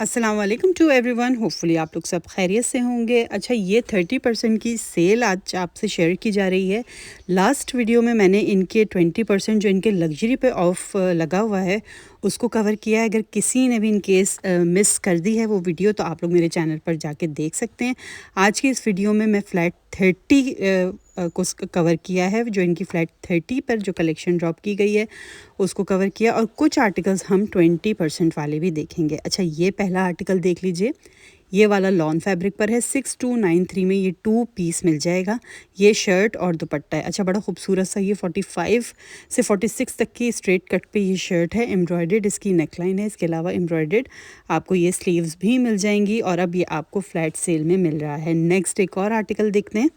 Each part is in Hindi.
अस्सलाम वालेकुम टू एवरीवन। होपफुली आप लोग सब खैरियत से होंगे। अच्छा, ये 30% की सेल आज आपसे शेयर की जा रही है। लास्ट वीडियो में मैंने इनके 20% जो इनके लग्जरी पे ऑफ लगा हुआ है उसको कवर किया है। अगर किसी ने भी इन केस मिस कर दी है वो वीडियो तो आप लोग मेरे चैनल पर जाके देख सकते हैं। आज की इस वीडियो में मैं फ्लैट 30 को कवर किया है, जो इनकी फ्लैट 30 पर जो कलेक्शन ड्रॉप की गई है उसको कवर किया, और कुछ आर्टिकल्स हम 20% वाले भी देखेंगे। अच्छा, ये पहला आर्टिकल देख लीजिए। ये वाला लॉन फैब्रिक पर है। 6293 में ये 2 पीस मिल जाएगा। ये शर्ट और दुपट्टा है। अच्छा, बड़ा खूबसूरत सा ये 45 से 46 तक की स्ट्रेट कट पे ये शर्ट है। एम्ब्रॉयडर्ड इसकी नेकलाइन है। इसके अलावा एम्ब्रॉयडर्ड आपको ये स्लीव्स भी मिल जाएंगी, और अब ये आपको फ्लैट सेल में मिल रहा है। नेक्स्ट एक और आर्टिकल देखते हैं।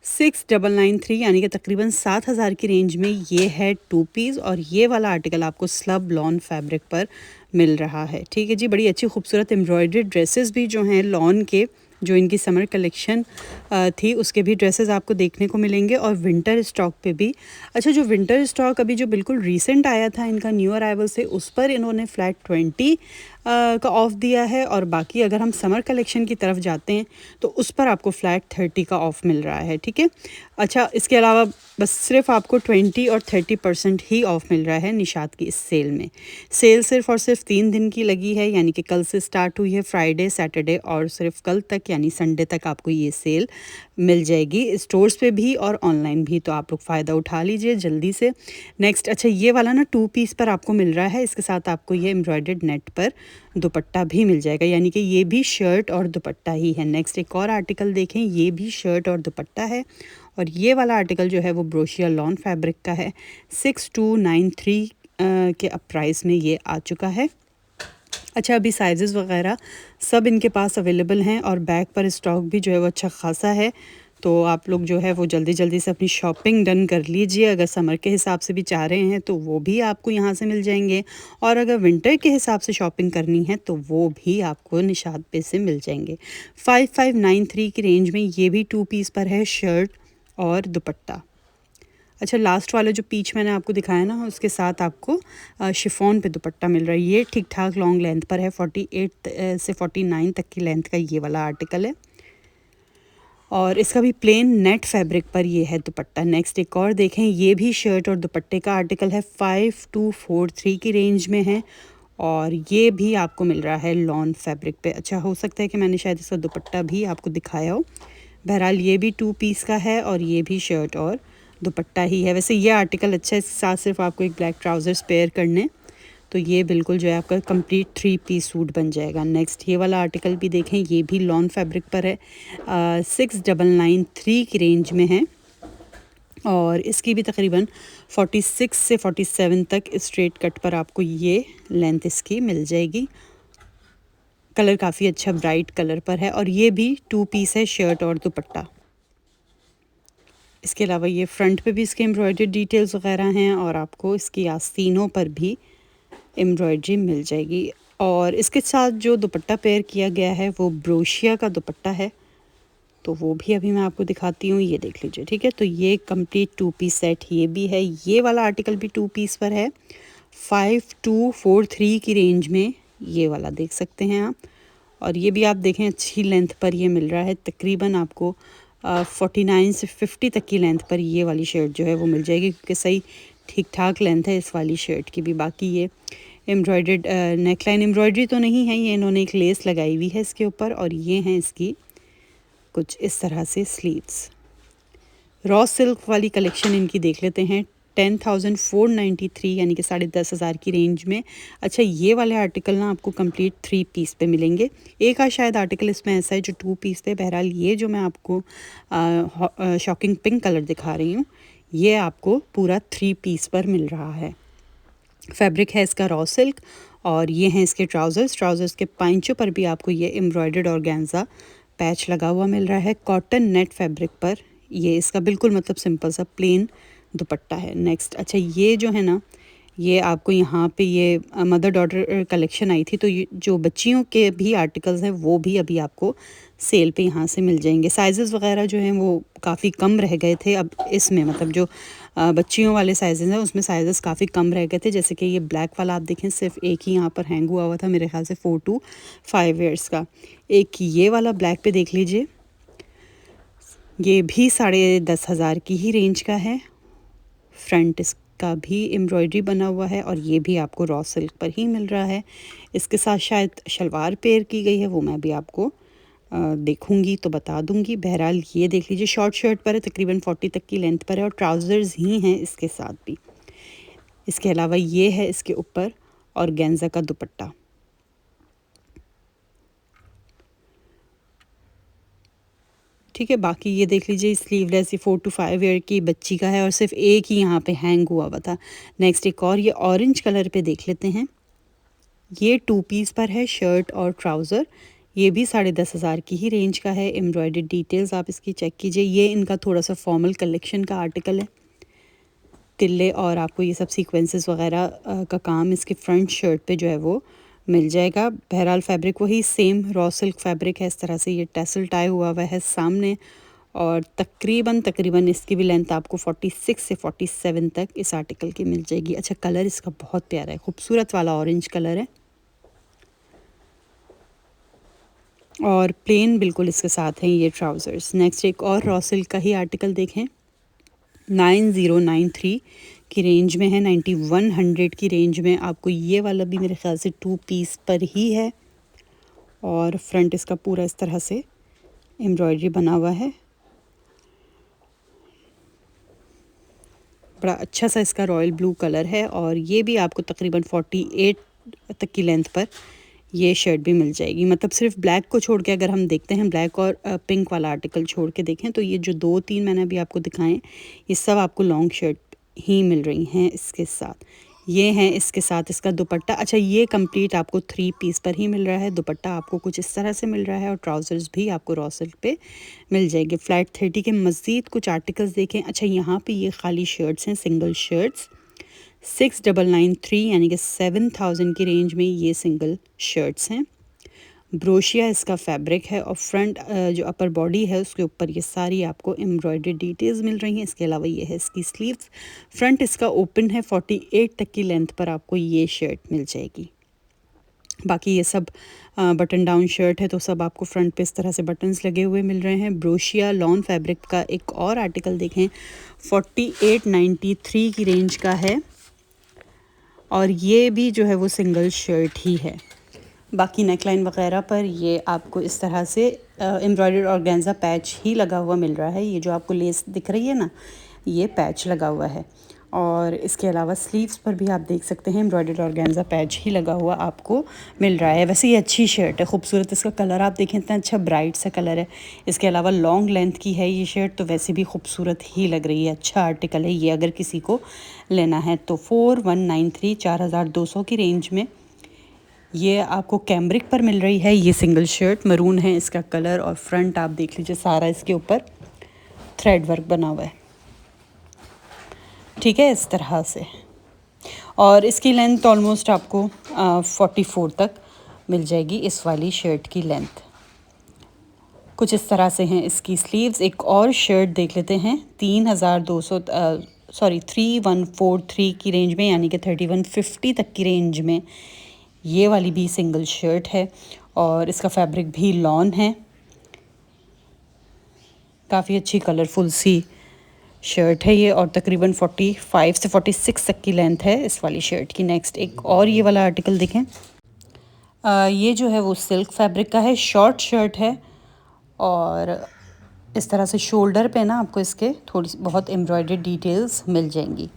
6993 यानी कि तकरीबन 7000 की रेंज में ये है 2 पीस, और ये वाला आर्टिकल आपको स्लब लॉन फैब्रिक पर मिल रहा है। ठीक है जी, बड़ी अच्छी खूबसूरत एम्ब्रॉयडर्ड ड्रेसेस भी जो हैं लॉन के, जो इनकी समर कलेक्शन थी उसके भी ड्रेसेस आपको देखने को मिलेंगे, और विंटर स्टॉक पे भी। अच्छा, जो विंटर स्टॉक अभी जो बिल्कुल रीसेंट आया था इनका न्यू अराइवल से, उस पर इन्होंने फ्लैट 20 का ऑफ़ दिया है, और बाकी अगर हम समर कलेक्शन की तरफ जाते हैं तो उस पर आपको फ्लैट 30 का ऑफ़ मिल रहा है। ठीक है। अच्छा, इसके अलावा बस सिर्फ आपको 20 और 30% ही ऑफ़ मिल रहा है निशात की इस सेल में। सेल सिर्फ और सिर्फ 3 दिन की लगी है, यानी कि कल से स्टार्ट हुई है, फ्राइडे, सैटरडे और सिर्फ कल तक यानी संडे तक आपको ये सेल मिल जाएगी, स्टोर्स पे भी और ऑनलाइन भी। तो आप लोग फ़ायदा उठा लीजिए जल्दी से। नेक्स्ट, अच्छा, ये वाला ना 2 पीस पर आपको मिल रहा है। इसके साथ आपको ये एम्ब्रॉयडर्ड नेट पर दुपट्टा भी मिल जाएगा, यानी कि ये भी शर्ट और दुपट्टा ही है। नेक्स्ट एक और आर्टिकल देखें, ये भी शर्ट और दुपट्टा है, और ये वाला आर्टिकल जो है वो ब्रोशिया लॉन फैब्रिक का है। 6293 के अब प्राइस में ये आ चुका है। अच्छा, अभी साइज़ेस वगैरह सब इनके पास अवेलेबल हैं, और बैक पर स्टॉक भी जो है वो अच्छा ख़ासा है। तो आप लोग जो है वो जल्दी जल्दी से अपनी शॉपिंग डन कर लीजिए। अगर समर के हिसाब से भी चाह रहे हैं तो वो भी आपको यहाँ से मिल जाएंगे, और अगर विंटर के हिसाब से शॉपिंग करनी है तो वो भी आपको निशात पे से मिल जाएंगे। 5593 की रेंज में ये भी 2 पीस पर है, शर्ट और दुपट्टा। अच्छा, लास्ट वाला जो पीच मैंने आपको दिखाया ना, उसके साथ आपको शिफॉन पे दुपट्टा मिल रहा है। ये ठीक ठाक लॉन्ग लेंथ पर है, 48 से 49 तक की लेंथ का ये वाला आर्टिकल है, और इसका भी प्लेन नेट फैब्रिक पर ये है दुपट्टा। नेक्स्ट एक और देखें, ये भी शर्ट और दुपट्टे का आर्टिकल है। 5243 की रेंज में है, और ये भी आपको मिल रहा है लॉन फैब्रिक पे। अच्छा, हो सकता है कि मैंने शायद इसका दुपट्टा भी आपको दिखाया हो। बहरहाल ये भी 2 पीस का है, और ये भी शर्ट और दुपट्टा ही है। वैसे ये आर्टिकल अच्छा है, इसके साथ सिर्फ आपको एक ब्लैक ट्राउज़र्स पेयर करने, तो ये बिल्कुल जो है आपका कंप्लीट 3 पीस सूट बन जाएगा। नेक्स्ट ये वाला आर्टिकल भी देखें, ये भी लॉन फैब्रिक पर है। 6993 की रेंज में है, और इसकी भी तकरीबन 46 से 47 तक स्ट्रेट कट पर आपको ये लेंथ इसकी मिल जाएगी। कलर काफ़ी अच्छा ब्राइट कलर पर है, और ये भी 2 पीस है, शर्ट और दुपट्टा। इसके अलावा ये फ्रंट पे भी इसके एम्ब्रॉयडर्ड डिटेल्स वगैरह हैं, और आपको इसकी आस्तीनों पर भी एम्ब्रॉयडरी मिल जाएगी। और इसके साथ जो दुपट्टा पेयर किया गया है वो ब्रोशिया का दुपट्टा है, तो वो भी अभी मैं आपको दिखाती हूँ। ये देख लीजिए। ठीक है, तो ये कंप्लीट 2 पीस सेट ये भी है। ये वाला आर्टिकल भी 2 पीस पर है, 5243 की रेंज में ये वाला देख सकते हैं आप। और ये भी आप देखें अच्छी लेंथ पर ये मिल रहा है, तकरीबन आपको 49 से 50 तक की लेंथ पर ये वाली शर्ट जो है वो मिल जाएगी, क्योंकि सही ठीक ठाक लेंथ है इस वाली शर्ट की भी। बाकी ये एम्ब्रॉयडर्ड नेकलाइन एम्ब्रॉयडरी तो नहीं है, ये इन्होंने एक लेस लगाई हुई है इसके ऊपर, और ये हैं इसकी कुछ इस तरह से स्लीव्स। रॉ सिल्क वाली कलेक्शन इनकी देख लेते हैं। 10,493 यानी कि 10,500 की रेंज में। अच्छा, ये वाले आर्टिकल ना आपको कंप्लीट 3 पीस पे मिलेंगे। एक शायद आर्टिकल इसमें ऐसा है जो 2 पीस पे। बहरहाल ये जो मैं आपको शॉकिंग पिंक कलर दिखा रही हूँ, ये आपको पूरा 3 पीस पर मिल रहा है। फैब्रिक है इसका रॉ सिल्क, और ये हैं इसके ट्राउज़र्स के पाइंचों पर भी आपको ये एम्ब्रॉयडर्ड ऑर्गेन्जा पैच लगा हुआ मिल रहा है, कॉटन नेट फैब्रिक पर। ये इसका बिल्कुल मतलब सिंपल सा प्लेन दुपट्टा है। नेक्स्ट, अच्छा, ये जो है ना, ये आपको यहाँ पे ये मदर डॉटर कलेक्शन आई थी, तो ये जो बच्चियों के भी आर्टिकल्स हैं वो भी अभी आपको सेल पे यहाँ से मिल जाएंगे। साइज़ेस वगैरह जो हैं वो काफ़ी कम रह गए थे अब इसमें, मतलब जो बच्चियों वाले साइज़ेज़ हैं उसमें साइज़ेस काफ़ी कम रह गए थे। जैसे कि ये ब्लैक वाला आप देखें सिर्फ एक ही यहाँ पर हैंग हुआ हुआ था, मेरे ख्याल से 4 to 5 ईयर्स का। एक ये वाला ब्लैक पे देख लीजिए, ये भी 10,500 की ही रेंज का है। फ्रंट इसका भी एम्ब्रॉयडरी बना हुआ है और ये भी आपको रॉ सिल्क पर ही मिल रहा है। इसके साथ शायद शलवार पेयर की गई है, वो मैं भी आपको देखूंगी तो बता दूंगी। बहरहाल ये देख लीजिए, शॉर्ट शर्ट पर है, तकरीबन 40 तक की लेंथ पर है और ट्राउज़र्स ही हैं इसके साथ भी। इसके अलावा ये है इसके ऊपर और गेंजा का दुपट्टा। ठीक है, बाकी ये देख लीजिए स्लीवलेस, ये 4 to 5 ईयर की बच्ची का है और सिर्फ एक ही यहाँ पे हैंग हुआ हुआ था। नेक्स्ट एक और ये ऑरेंज कलर पे देख लेते हैं। ये 2 पीस पर है, शर्ट और ट्राउज़र। ये भी 10,500 की ही रेंज का है। एम्ब्रॉयडर्ड डिटेल्स आप इसकी चेक कीजिए। ये इनका थोड़ा सा फॉर्मल कलेक्शन का आर्टिकल है। तिल्ले और आपको ये सब सीक्वेंसेस वगैरह का काम इसके फ्रंट शर्ट पे जो है वो मिल जाएगा। बहरहाल फैब्रिक वही सेम रॉ सिल्क फैब्रिक है। इस तरह से ये टैसल टाई हुआ हुआ है सामने और तकरीबन इसकी भी लेंथ आपको 46 से 47 तक इस आर्टिकल की मिल जाएगी। अच्छा, कलर इसका बहुत प्यारा है, खूबसूरत वाला ऑरेंज कलर है और प्लेन बिल्कुल इसके साथ हैं ये ट्राउज़र्स। नेक्स्ट एक और रॉ सिल्क का ही आर्टिकल देखें, 9093 की रेंज में है, 9100 की रेंज में आपको ये वाला भी मेरे ख्याल से 2 पीस पर ही है और फ्रंट इसका पूरा इस तरह से एम्ब्रॉयडरी बना हुआ है। बड़ा अच्छा सा इसका रॉयल ब्लू कलर है और ये भी आपको तकरीबन 48 तक की लेंथ पर ये शर्ट भी मिल जाएगी। मतलब सिर्फ ब्लैक को छोड़ के अगर हम देखते हैं, ब्लैक और पिंक वाला आर्टिकल छोड़ के देखें, तो ये जो 2-3 मैंने अभी आपको दिखाएं, ये सब आपको लॉन्ग शर्ट ही मिल रही हैं इसके साथ। ये हैं इसके साथ इसका दुपट्टा। अच्छा, ये कंप्लीट आपको 3 पीस पर ही मिल रहा है। दुपट्टा आपको कुछ इस तरह से मिल रहा है और ट्राउज़र्स भी आपको रॉ सिल्क पे मिल जाएंगे। फ्लैट 30 के मज़ीद कुछ आर्टिकल्स देखें। अच्छा, यहाँ पे ये खाली शर्ट्स हैं, सिंगल शर्ट्स, 6993 यानी कि 7000 की रेंज में ये सिंगल शर्ट्स हैं। ब्रोशिया इसका फैब्रिक है और फ्रंट जो अपर बॉडी है उसके ऊपर ये सारी आपको एम्ब्रॉयडरी डिटेल्स मिल रही हैं। इसके अलावा ये है इसकी स्लीव्स। फ्रंट इसका ओपन है, 48 तक की लेंथ पर आपको ये शर्ट मिल जाएगी। बाकी ये सब बटन डाउन शर्ट है तो सब आपको फ्रंट पे इस तरह से बटन्स लगे हुए मिल रहे हैं। ब्रोशिया लॉन फैब्रिक का एक और आर्टिकल देखें, 4893 की रेंज का है और ये भी जो है वो सिंगल शर्ट ही है। बाकी नेकलाइन वगैरह पर ये आपको इस तरह से एम्ब्रॉयडर्ड ऑर्गेन्जा पैच ही लगा हुआ मिल रहा है। ये जो आपको लेस दिख रही है ना, ये पैच लगा हुआ है और इसके अलावा स्लीव्स पर भी आप देख सकते हैं एम्ब्रॉयडर्ड ऑर्गेन्जा पैच ही लगा हुआ आपको मिल रहा है। वैसे ये अच्छी शर्ट है, खूबसूरत। इसका कलर आप देखें, इतना अच्छा ब्राइट सा कलर है। इसके अलावा लॉन्ग लेंथ की है ये शर्ट, तो वैसे भी खूबसूरत ही लग रही है। अच्छा आर्टिकल है ये, अगर किसी को लेना है तो। 4193 4200 की रेंज में ये आपको कैम्ब्रिक पर मिल रही है। ये सिंगल शर्ट मरून है इसका कलर और फ्रंट आप देख लीजिए, सारा इसके ऊपर थ्रेड वर्क बना हुआ है। ठीक है, इस तरह से। और इसकी लेंथ ऑलमोस्ट आपको 44 तक मिल जाएगी। इस वाली शर्ट की लेंथ कुछ इस तरह से हैं इसकी स्लीव्स। एक और शर्ट देख लेते हैं, 3143 की रेंज में, यानी कि 3150 तक की रेंज में ये वाली भी सिंगल शर्ट है और इसका फैब्रिक भी लॉन है। काफ़ी अच्छी कलरफुल सी शर्ट है ये और तकरीबन 45 से 46 तक की लेंथ है इस वाली शर्ट की। नेक्स्ट एक और ये वाला आर्टिकल देखें, ये जो है वो सिल्क फैब्रिक का है, शॉर्ट शर्ट है और इस तरह से शोल्डर पे ना आपको इसके थोड़ी बहुत एम्ब्रॉयडर्ड डिटेल्स मिल जाएंगी।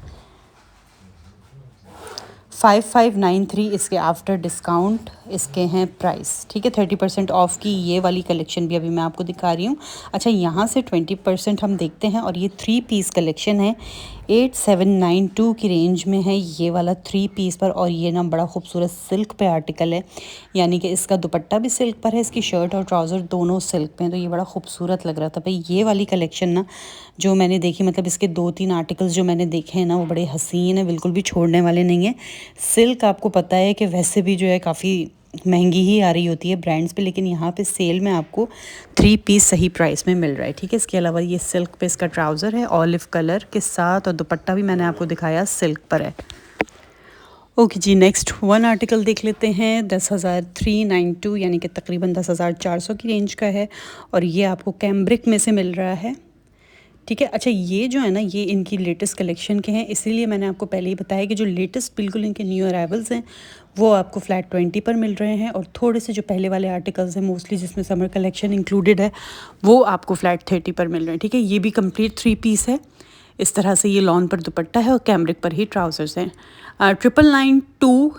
5593 इसके आफ्टर डिस्काउंट इसके हैं प्राइस। ठीक है, 30% ऑफ की ये वाली कलेक्शन भी अभी मैं आपको दिखा रही हूँ। अच्छा, यहाँ से 20% हम देखते हैं और ये 3 पीस कलेक्शन है। 8792 की रेंज में है ये वाला 3 पीस पर और ये ना बड़ा खूबसूरत सिल्क पे आर्टिकल है, यानी कि इसका दुपट्टा भी सिल्क पर है, इसकी शर्ट और ट्राउज़र दोनों सिल्क पे हैं, तो ये बड़ा खूबसूरत लग रहा था भाई। ये वाली कलेक्शन ना जो मैंने देखी, मतलब इसके 2-3 आर्टिकल्स जो मैंने देखे हैं ना, वो बड़े हसीन है, बिल्कुल भी छोड़ने वाले नहीं हैं। सिल्क आपको पता है कि वैसे भी जो है काफ़ी महंगी ही आ रही होती है ब्रांड्स पे, लेकिन यहाँ पे सेल में आपको 3 पीस सही प्राइस में मिल रहा है, ठीक है। इसके अलावा ये सिल्क पे इसका ट्राउज़र है ऑलिव कलर के साथ, और दुपट्टा भी मैंने आपको दिखाया सिल्क पर है। ओके जी, नेक्स्ट वन आर्टिकल देख लेते हैं। 10,392 यानी कि तकरीबन 10,400 की रेंज का है, और ये आपको कैम्ब्रिक में से मिल रहा है, ठीक है। अच्छा, ये जो है ना, ये इनकी लेटेस्ट कलेक्शन के हैं, इसीलिए मैंने आपको पहले ही बताया कि जो लेटेस्ट बिल्कुल इनके न्यू अराइवल्स हैं वो आपको फ्लैट 20 पर मिल रहे हैं, और थोड़े से जो पहले वाले आर्टिकल्स हैं मोस्टली जिसमें समर कलेक्शन इंक्लूडेड है वो आपको फ्लैट 30 पर मिल रहे हैं, ठीक है। ये भी कंप्लीट 3 पीस है। इस तरह से ये लॉन पर दुपट्टा है और कैमरिक पर ही ट्राउज़र्स हैं। 992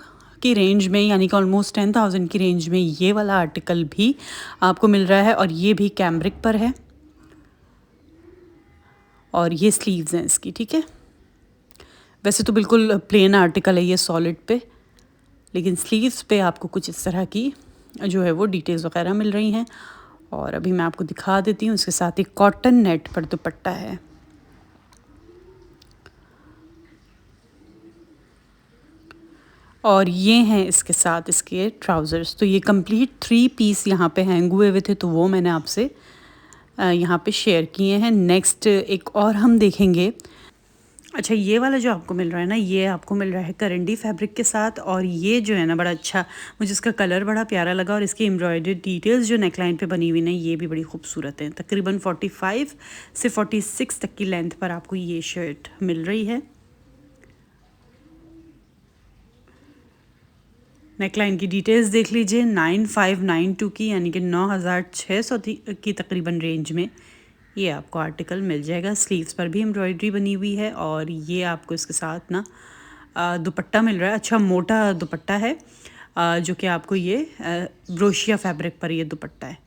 की रेंज में, यानी कि ऑलमोस्ट 10,000 की रेंज में ये वाला आर्टिकल भी आपको मिल रहा है, और ये भी कैमरिक पर है, और ये स्लीव्स हैं इसकी, ठीक है। वैसे तो बिल्कुल प्लेन आर्टिकल है ये सॉलिड पे, लेकिन स्लीव्स पे आपको कुछ इस तरह की जो है वो डिटेल्स वगैरह मिल रही हैं, और अभी मैं आपको दिखा देती हूँ। इसके साथ एक कॉटन नेट पर दुपट्टा है, और ये हैं इसके साथ इसके ट्राउज़र्स। तो ये कंप्लीट 3 पीस यहाँ पे हैंग हुए हुए थे, तो वो मैंने आपसे यहाँ पे शेयर किए हैं। नेक्स्ट एक और हम देखेंगे। अच्छा, ये वाला जो आपको मिल रहा है ना, ये आपको मिल रहा है करंडी फैब्रिक के साथ, और ये जो है ना बड़ा अच्छा, मुझे इसका कलर बड़ा प्यारा लगा, और इसकी एम्ब्रॉयडरी डिटेल्स जो नेकलाइन पे बनी हुई ना ये भी बड़ी खूबसूरत है। तकरीबन 45 से 46 तक की लेंथ पर आपको ये शर्ट मिल रही है। नेकलाइन की डिटेल्स देख लीजिए, 9592 की, यानी कि 9,600 की तकरीबन रेंज में ये आपको आर्टिकल मिल जाएगा। स्लीव्स पर भी एम्ब्रॉयडरी बनी हुई है, और ये आपको इसके साथ ना दुपट्टा मिल रहा है। अच्छा, मोटा दुपट्टा है, जो कि आपको ये ब्रोशिया फैब्रिक पर ये दुपट्टा है।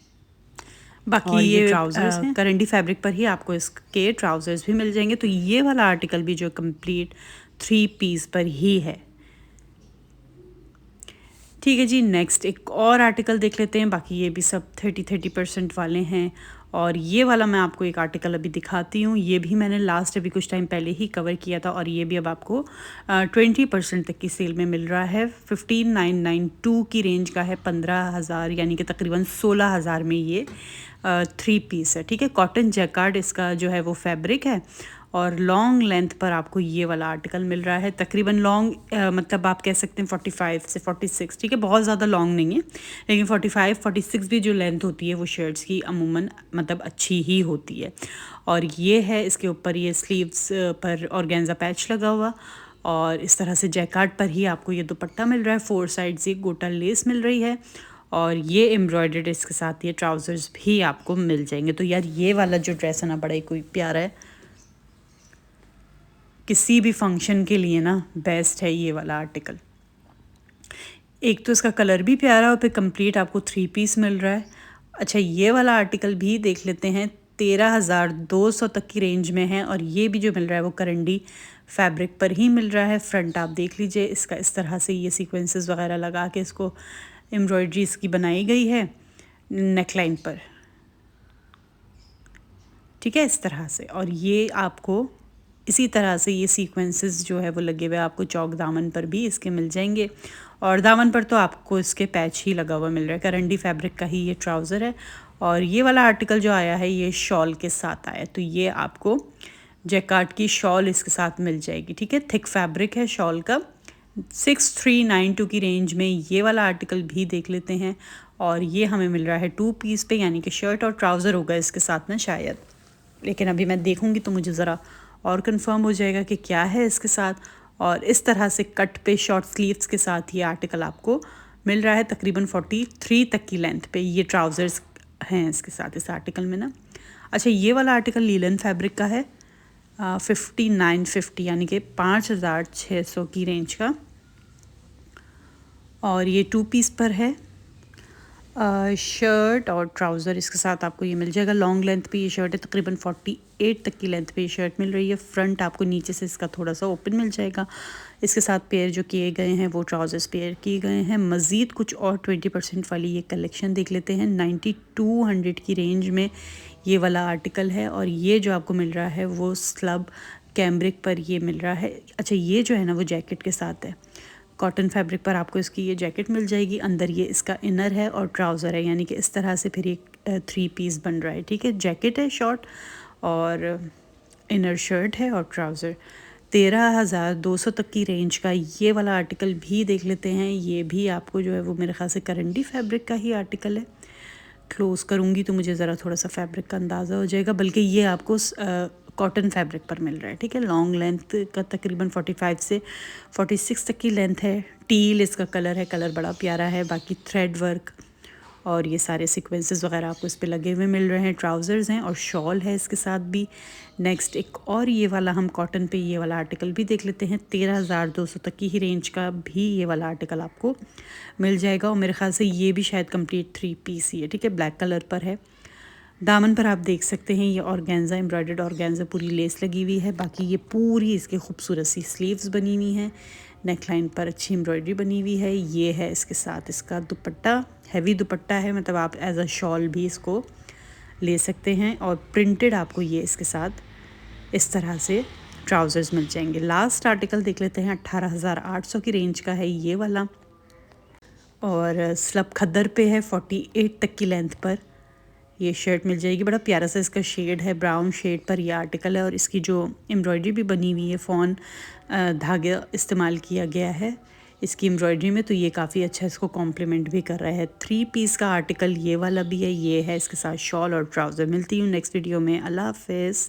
बाकी ये ट्राउज़र्स हैं करंडी फैब्रिक पर ही आपको इसके ट्राउज़र्स भी मिल जाएंगे। तो ये वाला आर्टिकल भी जो कंप्लीट 3 पीस पर ही है, ठीक है जी। नेक्स्ट एक और आर्टिकल देख लेते हैं। बाकी ये भी सब 30% वाले हैं, और ये वाला मैं आपको एक आर्टिकल अभी दिखाती हूँ। ये भी मैंने लास्ट अभी कुछ टाइम पहले ही कवर किया था, और ये भी अब आपको 20% तक की सेल में मिल रहा है। 15,992 की रेंज का है, 15,000 यानी कि तकरीबन 16,000 में ये 3 पीस है, ठीक है। कॉटन जैकार्ड इसका जो है वो फैब्रिक है, और लॉन्ग लेंथ पर आपको ये वाला आर्टिकल मिल रहा है। तकरीबन लॉन्ग मतलब आप कह सकते हैं 45 से 46, ठीक है। बहुत ज़्यादा लॉन्ग नहीं है, लेकिन 45-46 भी जो लेंथ होती है वो शर्ट्स की अमूमन मतलब अच्छी ही होती है। और ये है इसके ऊपर ये स्लीव्स पर ऑर्गेन्जा पैच लगा हुआ, और इस तरह से जैकार्ड पर ही आपको ये दुपट्टा मिल रहा है। 4 साइड से गोटा लेस मिल रही है, और ये एम्ब्रॉयडर्ड इसके साथ ये ट्राउज़र्स भी आपको मिल जाएंगे। तो यार ये वाला जो ड्रेस है ना बड़ा ही कोई प्यारा है, किसी भी फंक्शन के लिए ना बेस्ट है ये वाला आर्टिकल। एक तो इसका कलर भी प्यारा, और फिर कंप्लीट आपको 3 पीस मिल रहा है। अच्छा, ये वाला आर्टिकल भी देख लेते हैं। 13,200 तक की रेंज में है, और ये भी जो मिल रहा है वो करंडी फैब्रिक पर ही मिल रहा है। फ्रंट आप देख लीजिए, इसका इस तरह से ये सीक्वेंसेस वगैरह लगा के इसको एम्ब्रॉयडरी इसकी बनाई गई है नेकलाइन पर, ठीक है, इस तरह से। और ये आपको इसी तरह से ये सीक्वेंसेस जो है वो लगे हुए आपको चौक दामन पर भी इसके मिल जाएंगे, और दामन पर तो आपको इसके पैच ही लगा हुआ मिल रहा है। करंडी फैब्रिक का ही ये ट्राउज़र है, और ये वाला आर्टिकल जो आया है ये शॉल के साथ आया, तो ये आपको जैकार्ड की शॉल इसके साथ मिल जाएगी, ठीक है। थिक फैब्रिक है शॉल का। 6392 की रेंज में ये वाला आर्टिकल भी देख लेते हैं, और ये हमें मिल रहा है 2 पीस पे, यानी कि शर्ट और ट्राउज़र होगा इसके साथ ना शायद, लेकिन अभी मैं देखूँगी तो मुझे ज़रा और कंफर्म हो जाएगा कि क्या है इसके साथ। और इस तरह से कट पे शॉर्ट स्लीव्स के साथ ये आर्टिकल आपको मिल रहा है। तकरीबन 43 तक की लेंथ पे ये ट्राउज़र्स हैं इसके साथ इस आर्टिकल में ना। अच्छा, ये वाला आर्टिकल लीलन फैब्रिक का है, 5950 यानी कि 5,600 की रेंज का, और ये 2 पीस पर है। शर्ट और ट्राउज़र इसके साथ आपको ये मिल जाएगा। लॉन्ग लेंथ पे ये शर्ट है, तकरीबन 48 तक की लेंथ पे ये शर्ट मिल रही है। फ्रंट आपको नीचे से इसका थोड़ा सा ओपन मिल जाएगा। इसके साथ पेयर जो किए गए हैं वो ट्राउज़र्स पेयर किए गए हैं। मज़ीद कुछ और 20% वाली ये कलेक्शन देख लेते हैं। 9200 की रेंज में ये वाला आर्टिकल है, और ये जो आपको मिल रहा है वो स्लब कैम्ब्रिक पर ये मिल रहा है। अच्छा, ये जो है ना वो जैकेट के साथ है, कॉटन फैब्रिक पर आपको इसकी ये जैकेट मिल जाएगी। अंदर ये इसका इनर है और ट्राउज़र है, यानी कि इस तरह से फिर एक 3 पीस बन रहा है। ठीक है, जैकेट है शॉर्ट और इनर शर्ट है और ट्राउज़र। 13,200 तक की रेंज का ये वाला आर्टिकल भी देख लेते हैं। ये भी आपको जो है वो मेरे ख़्याल से करंडी फैब्रिक का ही आर्टिकल है। क्लोज़ करूँगी तो मुझे ज़रा थोड़ा सा फैब्रिक का अंदाज़ा हो जाएगा, बल्कि ये आपको कॉटन फैब्रिक पर मिल रहा है। ठीक है, लॉन्ग लेंथ का तकरीबन 45 से 46 तक की लेंथ है। टील इसका कलर है, कलर बड़ा प्यारा है। बाकी थ्रेड वर्क और ये सारे सीक्वेंसेस वगैरह आपको इस पे लगे हुए मिल रहे हैं। ट्राउज़र्स हैं और शॉल है इसके साथ भी। नेक्स्ट एक और ये वाला हम कॉटन पे ये वाला आर्टिकल भी देख लेते हैं। 13,200 तक की ही रेंज का भी ये वाला आर्टिकल आपको मिल जाएगा और मेरे ख्याल से ये भी शायद कंप्लीट 3 पीस ही है। ठीक है, ब्लैक कलर पर है। दामन पर आप देख सकते हैं ये ऑर्गेन्जा, एम्ब्रॉयडर्ड ऑर्गेन्जा पूरी लेस लगी हुई है। बाकी ये पूरी इसके खूबसूरत सी स्लीव्स बनी हुई हैं। नेकलाइन पर अच्छी एम्ब्रॉयडरी बनी हुई है। ये है इसके साथ इसका दुपट्टा, हैवी दुपट्टा है, मतलब आप एज अ शॉल भी इसको ले सकते हैं। और प्रिंटेड आपको ये इसके साथ इस तरह से ट्राउज़र्स मिल जाएंगे। लास्ट आर्टिकल देख लेते हैं। 18,800 की रेंज का है ये वाला और स्लब खद्दर पे है। 48 तक की लेंथ पर ये शर्ट मिल जाएगी। बड़ा प्यारा सा इसका शेड है, ब्राउन शेड पर ये आर्टिकल है और इसकी जो एम्ब्रॉयडरी भी बनी हुई है, फ़ॉन धागे इस्तेमाल किया गया है इसकी एम्ब्रॉयडरी में, तो ये काफ़ी अच्छा इसको कॉम्प्लीमेंट भी कर रहा है। 3 पीस का आर्टिकल ये वाला भी है। ये है इसके साथ शॉल और ट्राउज़र। मिलती हूँ नेक्स्ट वीडियो में। अल्लाह हाफ़िज़।